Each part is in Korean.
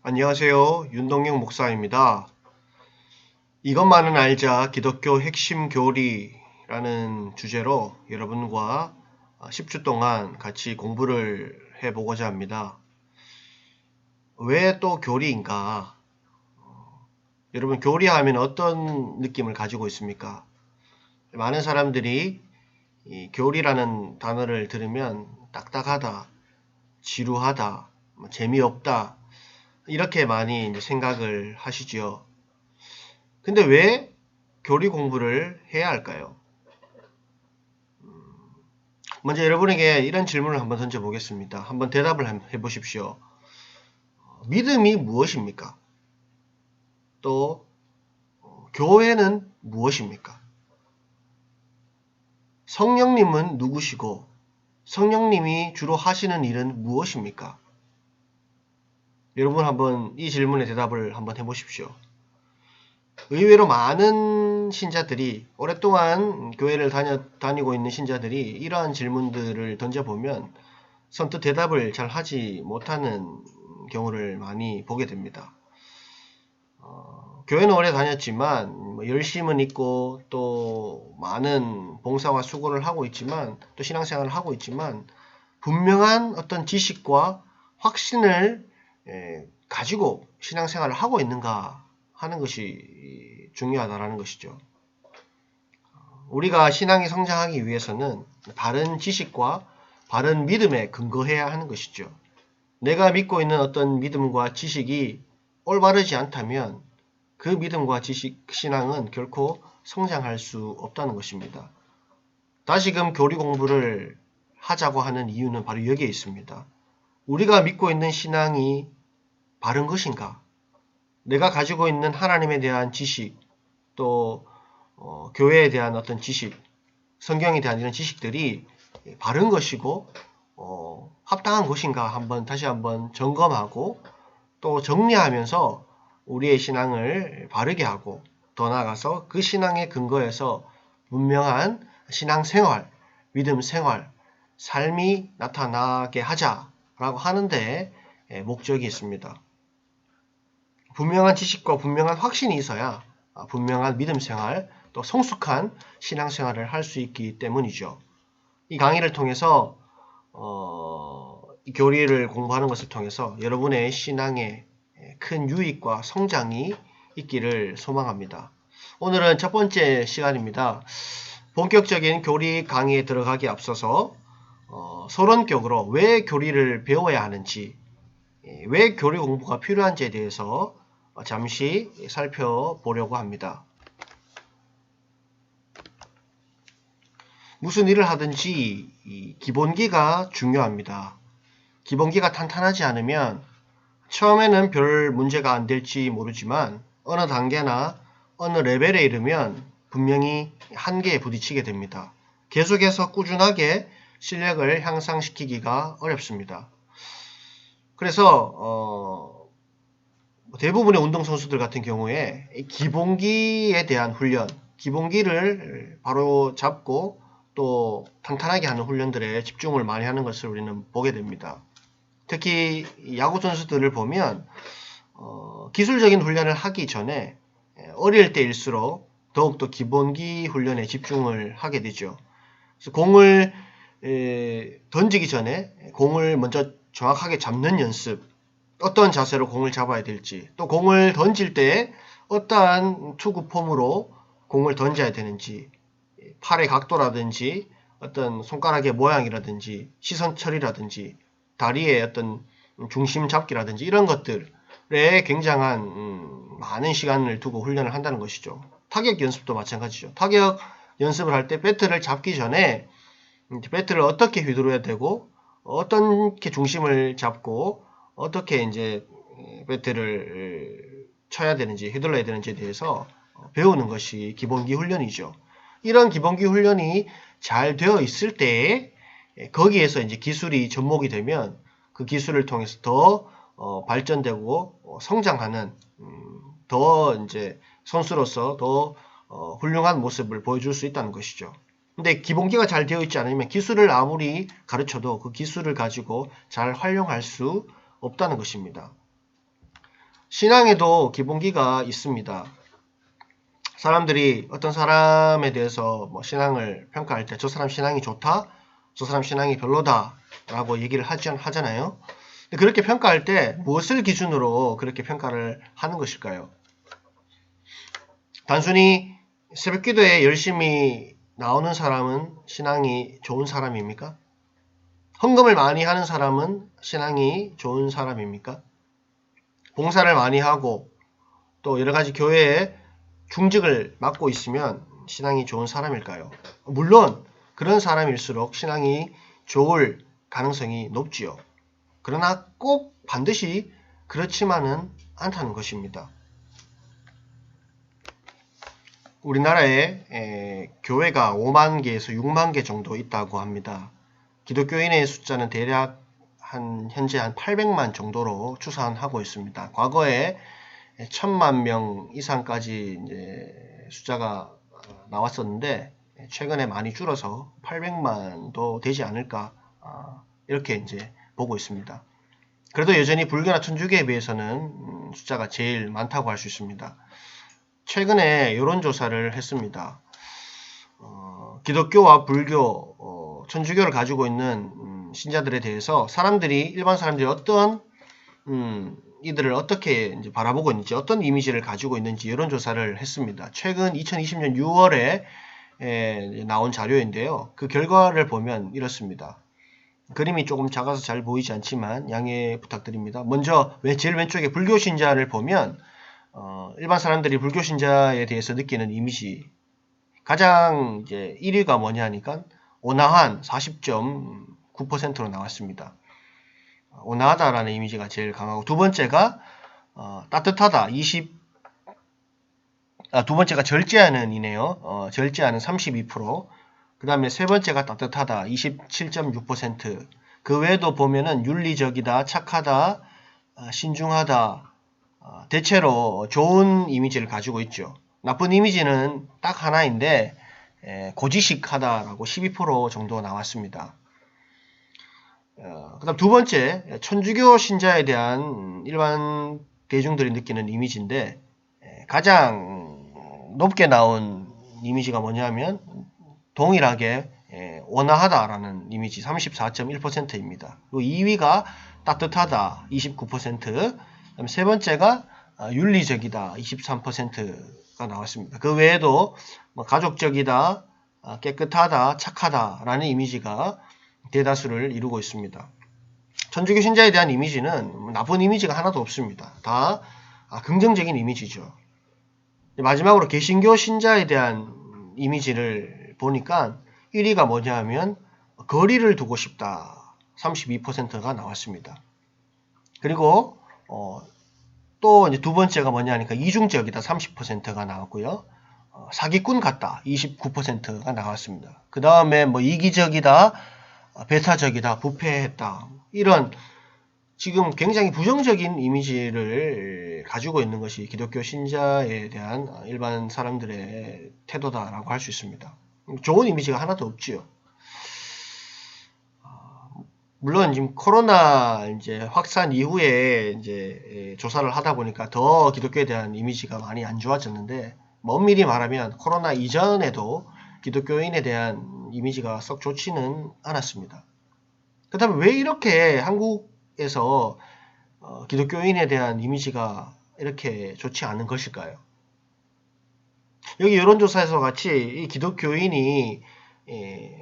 안녕하세요. 윤동영 목사입니다. 이것만은 알자 기독교 핵심 교리라는 주제로 여러분과 10주 동안 같이 공부를 해보고자 합니다. 왜 또 교리인가? 여러분 교리하면 어떤 느낌을 가지고 있습니까? 많은 사람들이 이 교리라는 단어를 들으면 딱딱하다, 지루하다, 재미없다 이렇게 많이 이제 생각을 하시죠. 근데 왜 교리 공부를 해야 할까요? 먼저 여러분에게 이런 질문을 한번 던져보겠습니다. 한번 대답을 해보십시오. 믿음이 무엇입니까? 또 교회는 무엇입니까? 성령님은 누구시고 성령님이 주로 하시는 일은 무엇입니까? 여러분 한번 이 질문에 대답을 한번 해보십시오. 의외로 많은 신자들이 오랫동안 교회를 다니고 있는 신자들이 이러한 질문들을 던져보면 선뜻 대답을 잘 하지 못하는 경우를 많이 보게 됩니다. 교회는 오래 다녔지만 열심은 있고 또 많은 봉사와 수고를 하고 있지만 또 신앙생활을 하고 있지만 분명한 어떤 지식과 확신을 가지고 신앙생활을 하고 있는가 하는 것이 중요하다는 것이죠. 우리가 신앙이 성장하기 위해서는 바른 지식과 바른 믿음에 근거해야 하는 것이죠. 내가 믿고 있는 어떤 믿음과 지식이 올바르지 않다면 그 믿음과 지식, 신앙은 결코 성장할 수 없다는 것입니다. 다시금 교리 공부를 하자고 하는 이유는 바로 여기에 있습니다. 우리가 믿고 있는 신앙이 바른 것인가? 내가 가지고 있는 하나님에 대한 지식, 또 교회에 대한 어떤 지식, 성경에 대한 이런 지식들이 바른 것이고 합당한 것인가 다시 한번 점검하고 또 정리하면서 우리의 신앙을 바르게 하고 더 나아가서 그 신앙의 근거에서 분명한 신앙생활, 믿음생활, 삶이 나타나게 하자라고 하는데 목적이 있습니다. 분명한 지식과 분명한 확신이 있어야 분명한 믿음생활, 또 성숙한 신앙생활을 할 수 있기 때문이죠. 이 강의를 통해서 이 교리를 공부하는 것을 통해서 여러분의 신앙에 큰 유익과 성장이 있기를 소망합니다. 오늘은 첫 번째 시간입니다. 본격적인 교리 강의에 들어가기 앞서서 서론격으로 왜 교리를 배워야 하는지, 왜 교리 공부가 필요한지에 대해서 잠시 살펴보려고 합니다. 무슨 일을 하든지 기본기가 중요합니다. 기본기가 탄탄하지 않으면 처음에는 별 문제가 안 될지 모르지만 어느 단계나 어느 레벨에 이르면 분명히 한계에 부딪히게 됩니다. 계속해서 꾸준하게 실력을 향상시키기가 어렵습니다. 그래서 대부분의 운동선수들 같은 경우에 기본기에 대한 훈련, 기본기를 바로 잡고 또 탄탄하게 하는 훈련들에 집중을 많이 하는 것을 우리는 보게 됩니다. 특히 야구 선수들을 보면 기술적인 훈련을 하기 전에 어릴 때일수록 더욱더 기본기 훈련에 집중을 하게 되죠. 그래서 공을 던지기 전에 공을 먼저 정확하게 잡는 연습, 어떤 자세로 공을 잡아야 될지, 또 공을 던질 때 어떠한 투구 폼으로 공을 던져야 되는지, 팔의 각도라든지 어떤 손가락의 모양이라든지 시선 처리라든지 다리의 어떤 중심 잡기라든지 이런 것들에 굉장한 많은 시간을 두고 훈련을 한다는 것이죠. 타격 연습도 마찬가지죠. 타격 연습을 할 때 배트를 잡기 전에 배트를 어떻게 휘두르야 되고 어떻게 중심을 잡고 어떻게 이제 배트를 쳐야 되는지 휘둘러야 되는지에 대해서 배우는 것이 기본기 훈련이죠. 이런 기본기 훈련이 잘 되어 있을 때 거기에서 이제 기술이 접목이 되면 그 기술을 통해서 더 발전되고 성장하는 더 이제 선수로서 더 훌륭한 모습을 보여줄 수 있다는 것이죠. 근데 기본기가 잘 되어 있지 않으면 기술을 아무리 가르쳐도 그 기술을 가지고 잘 활용할 수 없다는 것입니다. 신앙에도 기본기가 있습니다. 사람들이 어떤 사람에 대해서 뭐 신앙을 평가할 때 저 사람 신앙이 좋다, 저 사람 신앙이 별로다 라고 얘기를 하잖아요. 근데 그렇게 평가할 때 무엇을 기준으로 그렇게 평가를 하는 것일까요? 단순히 새벽 기도에 열심히 나오는 사람은 신앙이 좋은 사람입니까? 헌금을 많이 하는 사람은 신앙이 좋은 사람입니까? 봉사를 많이 하고 또 여러가지 교회에 중직을 맡고 있으면 신앙이 좋은 사람일까요? 물론 그런 사람일수록 신앙이 좋을 가능성이 높지요. 그러나 꼭 반드시 그렇지만은 않다는 것입니다. 우리나라에 교회가 5만 개에서 6만 개 정도 있다고 합니다. 기독교인의 숫자는 대략 현재 한 800만 정도로 추산하고 있습니다. 과거에 1000만 명 이상까지 이제 숫자가 나왔었는데 최근에 많이 줄어서 800만도 되지 않을까 이렇게 이제 보고 있습니다. 그래도 여전히 불교나 천주교에 비해서는 숫자가 제일 많다고 할 수 있습니다. 최근에 여론조사를 했습니다. 기독교와 불교, 천주교를 가지고 있는 신자들에 대해서 일반 사람들이 어떤 이들을 어떻게 이제 바라보고 있는지, 어떤 이미지를 가지고 있는지 여론조사를 했습니다. 최근 2020년 6월에 나온 자료인데요. 그 결과를 보면 이렇습니다. 그림이 조금 작아서 잘 보이지 않지만 양해 부탁드립니다. 먼저 제일 왼쪽에 불교 신자를 보면 일반 사람들이 불교 신자에 대해서 느끼는 이미지 가장 이제 1위가 뭐냐 하니까 온화한 40.9%로 나왔습니다. 온화하다라는 이미지가 제일 강하고 두 번째가 따뜻하다 두 번째가 절제하는 이네요. 절제하는 32%. 그 다음에 세 번째가 따뜻하다 27.6%. 그 외에도 보면은 윤리적이다, 착하다, 신중하다, 대체로 좋은 이미지를 가지고 있죠. 나쁜 이미지는 딱 하나인데 고지식하다라고 12% 정도 나왔습니다. 그 다음 두 번째, 천주교 신자에 대한 일반 대중들이 느끼는 이미지인데 가장 높게 나온 이미지가 뭐냐면 동일하게 온화하다라는 이미지 34.1%입니다. 그리고 2위가 따뜻하다 29%, 그다음 세 번째가 윤리적이다 23%가 나왔습니다. 그 외에도 가족적이다, 깨끗하다, 착하다라는 이미지가 대다수를 이루고 있습니다. 천주교 신자에 대한 이미지는 나쁜 이미지가 하나도 없습니다. 다 긍정적인 이미지죠. 마지막으로 개신교 신자에 대한 이미지를 보니까 1위가 뭐냐 하면 거리를 두고 싶다 32%가 나왔습니다. 그리고 또 이제 두 번째가 뭐냐 하니까 이중적이다 30%가 나왔고요. 사기꾼 같다 29%가 나왔습니다. 그 다음에 뭐 이기적이다, 배타적이다, 부패했다 이런 지금 굉장히 부정적인 이미지를 가지고 있는 것이 기독교 신자에 대한 일반 사람들의 태도다라고 할 수 있습니다. 좋은 이미지가 하나도 없지요. 물론 지금 코로나 이제 확산 이후에 이제 조사를 하다 보니까 더 기독교에 대한 이미지가 많이 안 좋아졌는데 엄밀히 말하면 코로나 이전에도 기독교인에 대한 이미지가 썩 좋지는 않았습니다. 그렇다면 왜 이렇게 한국에서 기독교인에 대한 이미지가 이렇게 좋지 않은 것일까요? 여기 여론조사에서 같이 이 기독교인이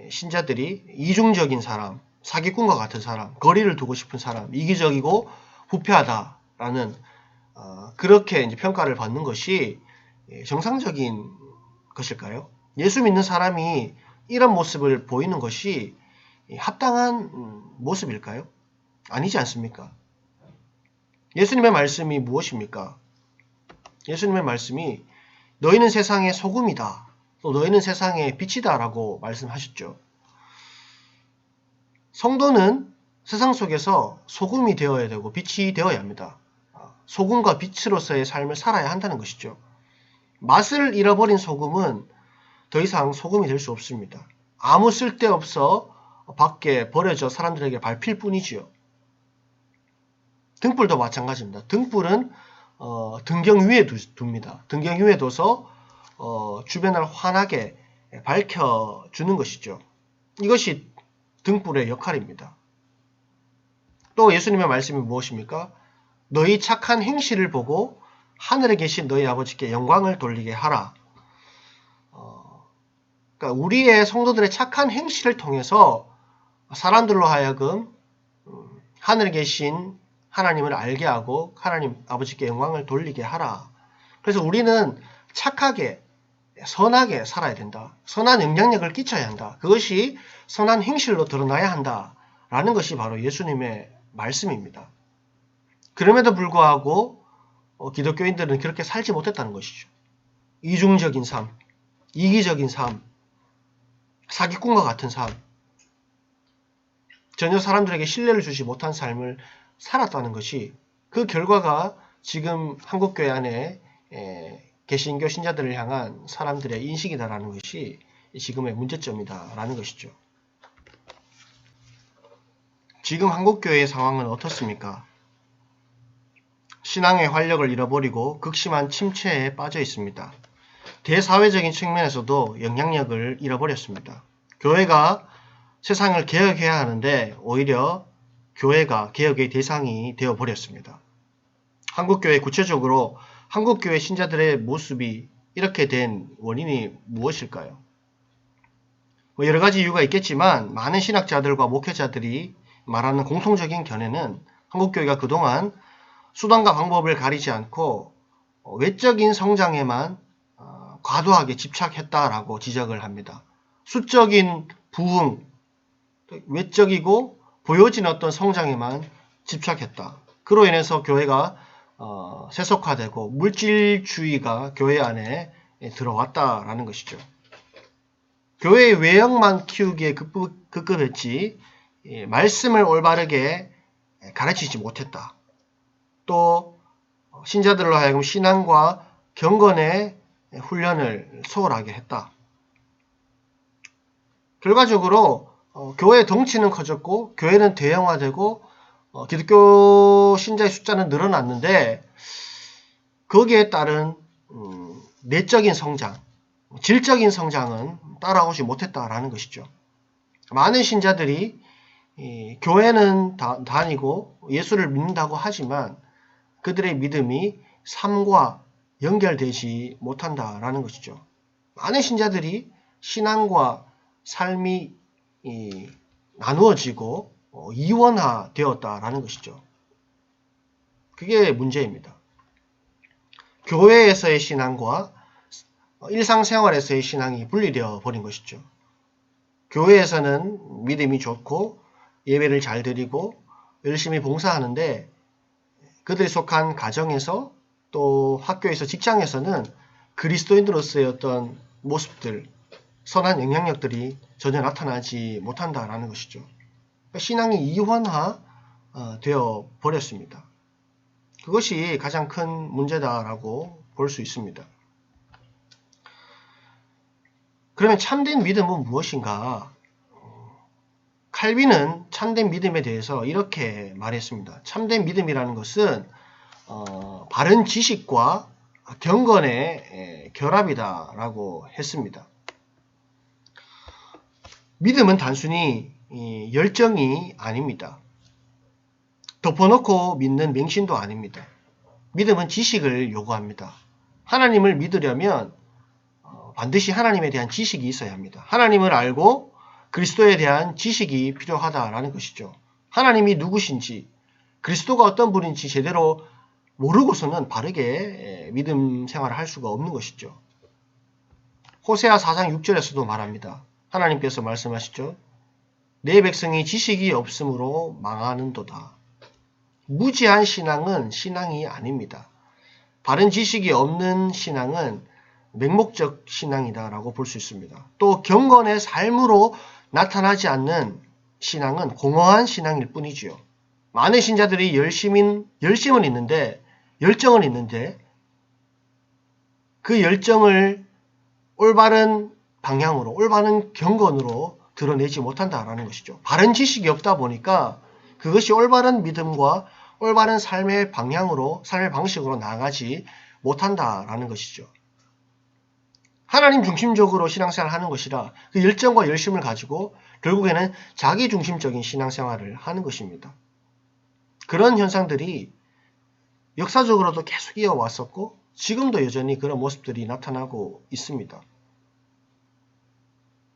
신자들이 이중적인 사람, 사기꾼과 같은 사람, 거리를 두고 싶은 사람, 이기적이고 부패하다라는 그렇게 이제 평가를 받는 것이 정상적인 것일까요? 예수 믿는 사람이 이런 모습을 보이는 것이 합당한 모습일까요? 아니지 않습니까? 예수님의 말씀이 무엇입니까? 예수님의 말씀이 너희는 세상의 소금이다. 또 너희는 세상의 빛이다 라고 말씀하셨죠. 성도는 세상 속에서 소금이 되어야 되고 빛이 되어야 합니다. 소금과 빛으로서의 삶을 살아야 한다는 것이죠. 맛을 잃어버린 소금은 더 이상 소금이 될 수 없습니다. 아무 쓸데없어 밖에 버려져 사람들에게 밟힐 뿐이지요. 등불도 마찬가지입니다. 등불은 등경 위에 둡니다. 등경 위에 둬서 주변을 환하게 밝혀주는 것이죠. 이것이 등불의 역할입니다. 또 예수님의 말씀이 무엇입니까? 너희 착한 행실을 보고 하늘에 계신 너희 아버지께 영광을 돌리게 하라. 그러니까 우리의 성도들의 착한 행실을 통해서 사람들로 하여금 하늘에 계신 하나님을 알게 하고 하나님 아버지께 영광을 돌리게 하라. 그래서 우리는 착하게 선하게 살아야 된다. 선한 영향력을 끼쳐야 한다. 그것이 선한 행실로 드러나야 한다. 라는 것이 바로 예수님의 말씀입니다. 그럼에도 불구하고 기독교인들은 그렇게 살지 못했다는 것이죠. 이중적인 삶, 이기적인 삶, 사기꾼과 같은 삶, 전혀 사람들에게 신뢰를 주지 못한 삶을 살았다는 것이 그 결과가 지금 한국교회 안에 개신교 신자들을 향한 사람들의 인식이다라는 것이 지금의 문제점이다라는 것이죠. 지금 한국교회의 상황은 어떻습니까? 신앙의 활력을 잃어버리고 극심한 침체에 빠져 있습니다. 대사회적인 측면에서도 영향력을 잃어버렸습니다. 교회가 세상을 개혁해야 하는데 오히려 교회가 개혁의 대상이 되어버렸습니다. 한국교회 구체적으로 한국교회 신자들의 모습이 이렇게 된 원인이 무엇일까요? 여러 가지 이유가 있겠지만 많은 신학자들과 목회자들이 말하는 공통적인 견해는 한국교회가 그동안 수단과 방법을 가리지 않고 외적인 성장에만 과도하게 집착했다라고 지적을 합니다. 수적인 부흥, 외적이고 보여진 어떤 성장에만 집착했다. 그로 인해서 교회가 세속화되고 물질주의가 교회 안에 들어왔다라는 것이죠. 교회의 외형만 키우기에 급급했지 말씀을 올바르게 가르치지 못했다. 또 신자들로 하여금 신앙과 경건의 훈련을 소홀하게 했다. 결과적으로 교회의 덩치는 커졌고 교회는 대형화되고 기독교 신자의 숫자는 늘어났는데 거기에 따른 내적인 성장, 질적인 성장은 따라오지 못했다라는 것이죠. 많은 신자들이 교회는 다니고 예수를 믿는다고 하지만 그들의 믿음이 삶과 연결되지 못한다라는 것이죠. 많은 신자들이 신앙과 삶이 나누어지고 이원화되었다라는 것이죠. 그게 문제입니다. 교회에서의 신앙과 일상생활에서의 신앙이 분리되어 버린 것이죠. 교회에서는 믿음이 좋고 예배를 잘 드리고 열심히 봉사하는데 그들이 속한 가정에서 또 학교에서 직장에서는 그리스도인으로서의 어떤 모습들, 선한 영향력들이 전혀 나타나지 못한다라는 것이죠. 신앙이 이원화 되어 버렸습니다. 그것이 가장 큰 문제다라고 볼 수 있습니다. 그러면 참된 믿음은 무엇인가? 칼빈은 참된 믿음에 대해서 이렇게 말했습니다. 참된 믿음이라는 것은 바른 지식과 경건의 결합이다라고 했습니다. 믿음은 단순히 열정이 아닙니다. 덮어놓고 믿는 맹신도 아닙니다. 믿음은 지식을 요구합니다. 하나님을 믿으려면 반드시 하나님에 대한 지식이 있어야 합니다. 하나님을 알고 그리스도에 대한 지식이 필요하다라는 것이죠. 하나님이 누구신지, 그리스도가 어떤 분인지 제대로 모르고서는 바르게 믿음 생활을 할 수가 없는 것이죠. 호세아 4장 6절에서도 말합니다. 하나님께서 말씀하시죠. 내 백성이 지식이 없으므로 망하는도다. 무지한 신앙은 신앙이 아닙니다. 바른 지식이 없는 신앙은 맹목적 신앙이다라고 볼 수 있습니다. 또 경건의 삶으로 나타나지 않는 신앙은 공허한 신앙일 뿐이지요. 많은 신자들이 열심은 있는데 열정은 있는데 그 열정을 올바른 방향으로 올바른 경건으로 드러내지 못한다라는 것이죠. 바른 지식이 없다 보니까 그것이 올바른 믿음과 올바른 삶의 방향으로, 삶의 방식으로 나아가지 못한다라는 것이죠. 하나님 중심적으로 신앙생활을 하는 것이라 그 열정과 열심을 가지고 결국에는 자기중심적인 신앙생활을 하는 것입니다. 그런 현상들이 역사적으로도 계속 이어왔었고 지금도 여전히 그런 모습들이 나타나고 있습니다.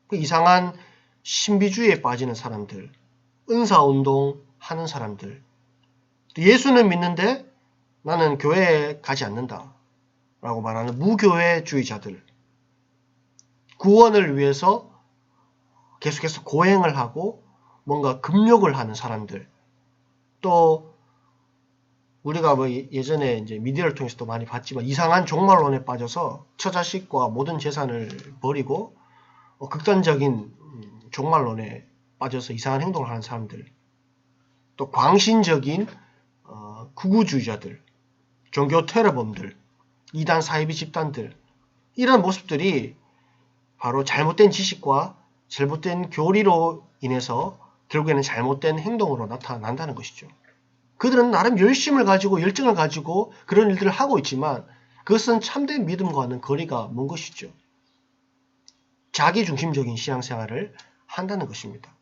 그 이상한 신비주의에 빠지는 사람들, 은사운동 하는 사람들, 예수는 믿는데 나는 교회에 가지 않는다 라고 말하는 무교회주의자들, 구원을 위해서 계속해서 고행을 하고 뭔가 금욕을 하는 사람들, 또 우리가 뭐 예전에 이제 미디어를 통해서도 많이 봤지만 이상한 종말론에 빠져서 처자식과 모든 재산을 버리고 극단적인 종말론에 빠져서 이상한 행동을 하는 사람들, 또 광신적인 극우주의자들, 종교 테러범들, 이단 사이비 집단들, 이런 모습들이 바로 잘못된 지식과 잘못된 교리로 인해서 결국에는 잘못된 행동으로 나타난다는 것이죠. 그들은 나름 열심을 가지고 열정을 가지고 그런 일들을 하고 있지만 그것은 참된 믿음과는 거리가 먼 것이죠. 자기중심적인 신앙생활을 한다는 것입니다.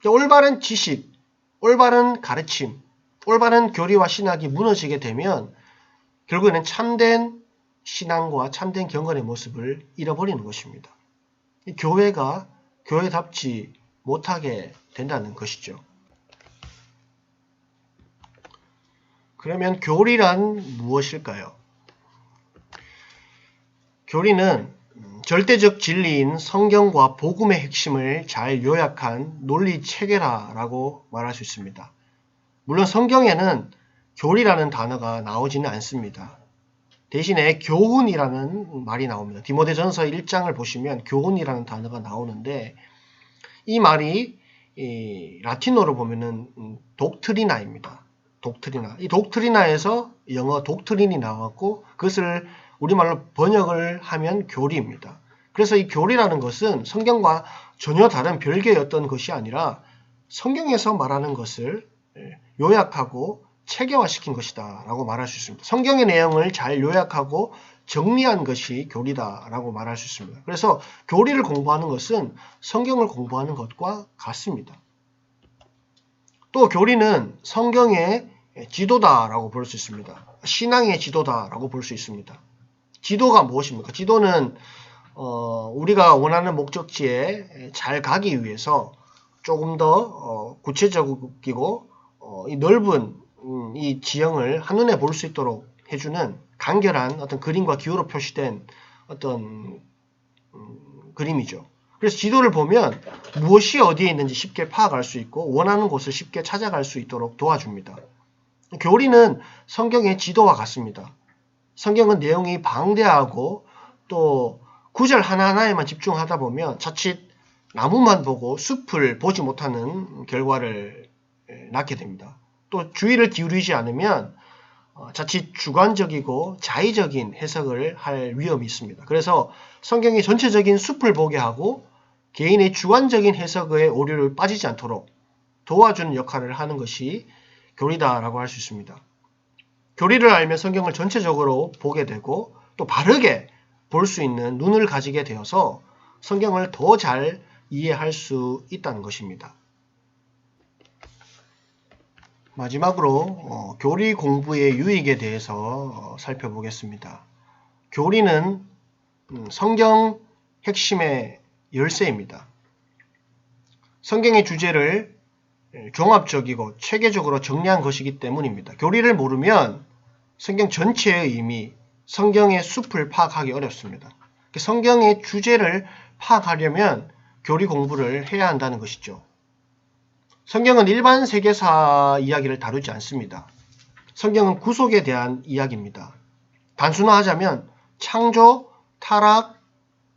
올바른 지식, 올바른 가르침, 올바른 교리와 신학이 무너지게 되면 결국에는 참된 신앙과 참된 경건의 모습을 잃어버리는 것입니다. 교회가 교회답지 못하게 된다는 것이죠. 그러면 교리란 무엇일까요? 교리는 절대적 진리인 성경과 복음의 핵심을 잘 요약한 논리 체계라고 말할 수 있습니다. 물론 성경에는 교리라는 단어가 나오지는 않습니다. 대신에 교훈이라는 말이 나옵니다. 디모데전서 1장을 보시면 교훈이라는 단어가 나오는데 이 말이 라틴어로 보면은 독트리나입니다. 독트리나. 이 독트리나에서 영어 독트린이 나왔고 그것을 우리말로 번역을 하면 교리입니다. 그래서 이 교리라는 것은 성경과 전혀 다른 별개의 어떤 것이 아니라 성경에서 말하는 것을 요약하고 체계화시킨 것이다 라고 말할 수 있습니다. 성경의 내용을 잘 요약하고 정리한 것이 교리다 라고 말할 수 있습니다. 그래서 교리를 공부하는 것은 성경을 공부하는 것과 같습니다. 또 교리는 성경의 지도다라고 볼 수 있습니다. 신앙의 지도다라고 볼 수 있습니다. 지도가 무엇입니까? 지도는 우리가 원하는 목적지에 잘 가기 위해서 조금 더 구체적이고 이 넓은 이 지형을 한눈에 볼 수 있도록 해주는 간결한 어떤 그림과 기호로 표시된 어떤 그림이죠. 그래서 지도를 보면 무엇이 어디에 있는지 쉽게 파악할 수 있고 원하는 곳을 쉽게 찾아갈 수 있도록 도와줍니다. 교리는 성경의 지도와 같습니다. 성경은 내용이 방대하고 또 구절 하나하나에만 집중하다 보면 자칫 나무만 보고 숲을 보지 못하는 결과를 낳게 됩니다. 또 주의를 기울이지 않으면 자칫 주관적이고 자의적인 해석을 할 위험이 있습니다. 그래서 성경이 전체적인 숲을 보게 하고 개인의 주관적인 해석의 오류를 빠지지 않도록 도와주는 역할을 하는 것이 교리다라고 할 수 있습니다. 교리를 알면 성경을 전체적으로 보게 되고 또 바르게 볼 수 있는 눈을 가지게 되어서 성경을 더 잘 이해할 수 있다는 것입니다. 마지막으로 교리 공부의 유익에 대해서 살펴보겠습니다. 교리는 성경 핵심의 열쇠입니다. 성경의 주제를 종합적이고 체계적으로 정리한 것이기 때문입니다. 교리를 모르면 성경 전체의 의미, 성경의 숲을 파악하기 어렵습니다. 성경의 주제를 파악하려면 교리 공부를 해야 한다는 것이죠. 성경은 일반 세계사 이야기를 다루지 않습니다. 성경은 구속에 대한 이야기입니다. 단순화하자면 창조, 타락,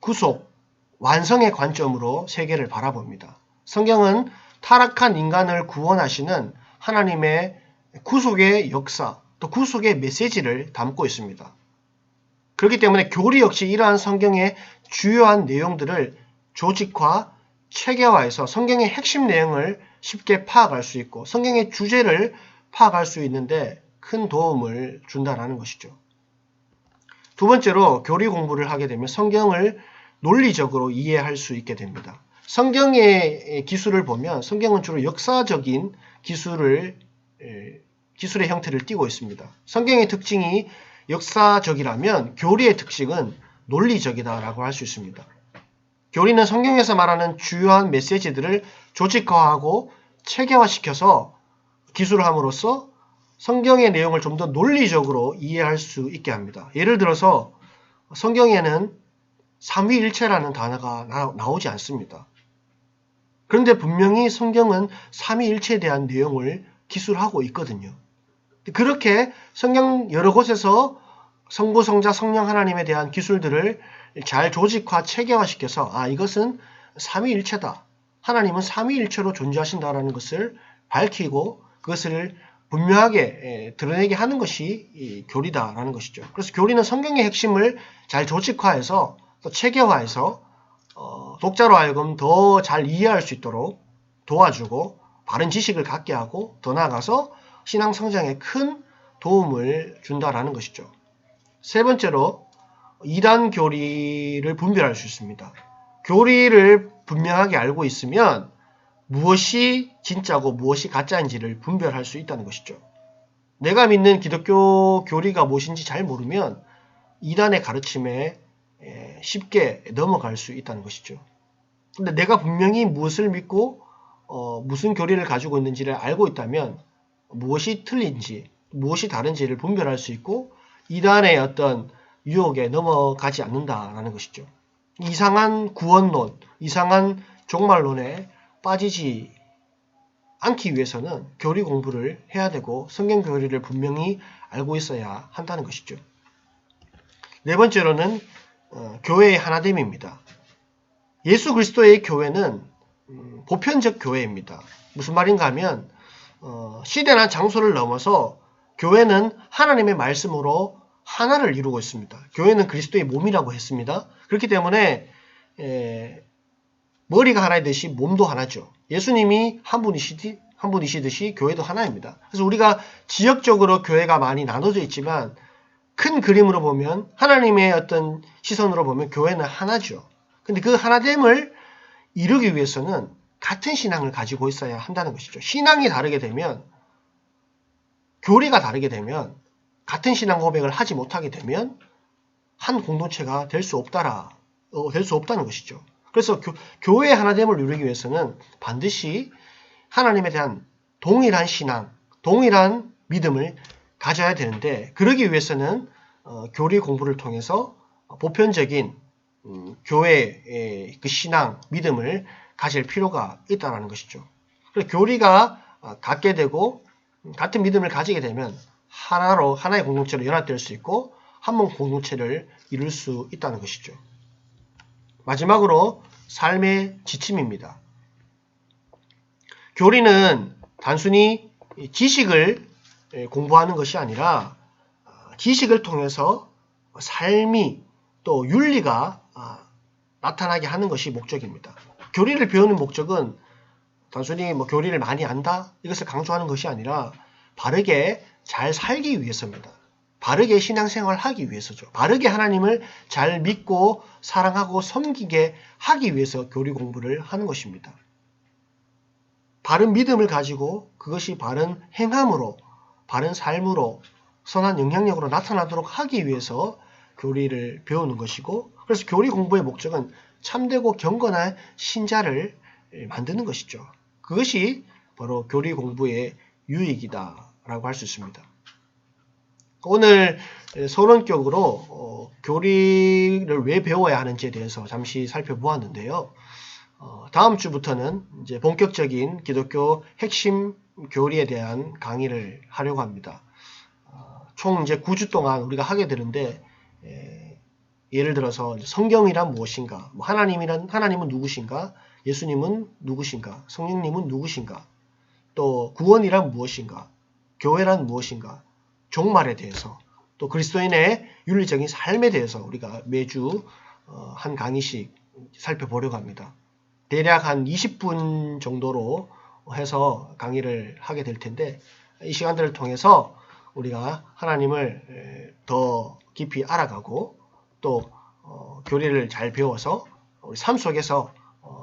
구속, 완성의 관점으로 세계를 바라봅니다. 성경은 타락한 인간을 구원하시는 하나님의 구속의 역사, 또 구속의 메시지를 담고 있습니다. 그렇기 때문에 교리 역시 이러한 성경의 주요한 내용들을 조직화, 체계화해서 성경의 핵심 내용을 쉽게 파악할 수 있고 성경의 주제를 파악할 수 있는데 큰 도움을 준다라는 것이죠. 두 번째로 교리 공부를 하게 되면 성경을 논리적으로 이해할 수 있게 됩니다. 성경의 기술을 보면 성경은 주로 역사적인 기술의 형태를 띠고 있습니다. 성경의 특징이 역사적이라면 교리의 특징은 논리적이다라고 할 수 있습니다. 교리는 성경에서 말하는 주요한 메시지들을 조직화하고 체계화시켜서 기술함으로써 성경의 내용을 좀 더 논리적으로 이해할 수 있게 합니다. 예를 들어서 성경에는 삼위일체라는 단어가 나오지 않습니다. 그런데 분명히 성경은 삼위일체에 대한 내용을 기술하고 있거든요. 그렇게 성경 여러 곳에서 성부, 성자, 성령 하나님에 대한 기술들을 잘 조직화, 체계화시켜서 이것은 삼위일체다. 하나님은 삼위일체로 존재하신다라는 것을 밝히고 그것을 분명하게 드러내게 하는 것이 교리다라는 것이죠. 그래서 교리는 성경의 핵심을 잘 조직화해서 또 체계화해서 독자로 하여금 더 잘 이해할 수 있도록 도와주고 바른 지식을 갖게 하고 더 나아가서 신앙 성장에 큰 도움을 준다라는 것이죠. 세 번째로 이단 교리를 분별할 수 있습니다. 교리를 분명하게 알고 있으면 무엇이 진짜고 무엇이 가짜인지를 분별할 수 있다는 것이죠. 내가 믿는 기독교 교리가 무엇인지 잘 모르면 이단의 가르침에 쉽게 넘어갈 수 있다는 것이죠. 근데 내가 분명히 무엇을 믿고 무슨 교리를 가지고 있는지를 알고 있다면 무엇이 틀린지 무엇이 다른지를 분별할 수 있고 이단의 어떤 유혹에 넘어가지 않는다라는 것이죠. 이상한 구원론, 이상한 종말론에 빠지지 않기 위해서는 교리 공부를 해야 되고 성경 교리를 분명히 알고 있어야 한다는 것이죠. 네 번째로는 교회의 하나됨입니다. 예수 그리스도의 교회는 보편적 교회입니다. 무슨 말인가 하면 시대나 장소를 넘어서 교회는 하나님의 말씀으로 하나를 이루고 있습니다. 교회는 그리스도의 몸이라고 했습니다. 그렇기 때문에 머리가 하나이듯이 몸도 하나죠. 예수님이 한 분이시듯이 교회도 하나입니다. 그래서 우리가 지역적으로 교회가 많이 나눠져 있지만 큰 그림으로 보면 하나님의 어떤 시선으로 보면 교회는 하나죠. 근데 그 하나됨을 이루기 위해서는 같은 신앙을 가지고 있어야 한다는 것이죠. 신앙이 다르게 되면 교리가 다르게 되면 같은 신앙 고백을 하지 못하게 되면 한 공동체가 될 수 없다는 것이죠. 그래서 교회의 하나됨을 이루기 위해서는 반드시 하나님에 대한 동일한 신앙, 동일한 믿음을 가져야 되는데 그러기 위해서는 교리 공부를 통해서 보편적인 교회의 그 신앙, 믿음을 가질 필요가 있다는 것이죠. 그래서 교리가 갖게 되고 같은 믿음을 가지게 되면 하나의 공동체로 연합될 수 있고 한 몸 공동체를 이룰 수 있다는 것이죠. 마지막으로 삶의 지침입니다. 교리는 단순히 지식을 공부하는 것이 아니라 지식을 통해서 삶이 또 윤리가 나타나게 하는 것이 목적입니다. 교리를 배우는 목적은 단순히 교리를 많이 안다 이것을 강조하는 것이 아니라 바르게 잘 살기 위해서입니다. 바르게 신앙생활을 하기 위해서죠. 바르게 하나님을 잘 믿고 사랑하고 섬기게 하기 위해서 교리 공부를 하는 것입니다. 바른 믿음을 가지고 그것이 바른 행함으로 바른 삶으로 선한 영향력으로 나타나도록 하기 위해서 교리를 배우는 것이고 그래서 교리 공부의 목적은 참되고 경건한 신자를 만드는 것이죠. 그것이 바로 교리 공부의 유익이다 라고 할 수 있습니다. 오늘 서론격으로 교리를 왜 배워야 하는지에 대해서 잠시 살펴보았는데요. 다음 주부터는 이제 본격적인 기독교 핵심 교리에 대한 강의를 하려고 합니다. 총 이제 9주 동안 우리가 하게 되는데 예를 들어서 성경이란 무엇인가, 하나님은 누구신가, 예수님은 누구신가, 성령님은 누구신가, 또 구원이란 무엇인가, 교회란 무엇인가, 종말에 대해서 또 그리스도인의 윤리적인 삶에 대해서 우리가 매주 한 강의씩 살펴보려고 합니다. 대략 한 20분 정도로 해서 강의를 하게 될 텐데 이 시간들을 통해서 우리가 하나님을 더 깊이 알아가고 또 교리를 잘 배워서 우리 삶 속에서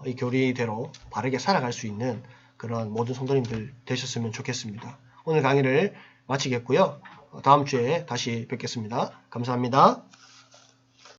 이 교리대로 바르게 살아갈 수 있는 그런 모든 성도님들 되셨으면 좋겠습니다. 오늘 강의를 마치겠고요. 다음 주에 다시 뵙겠습니다. 감사합니다.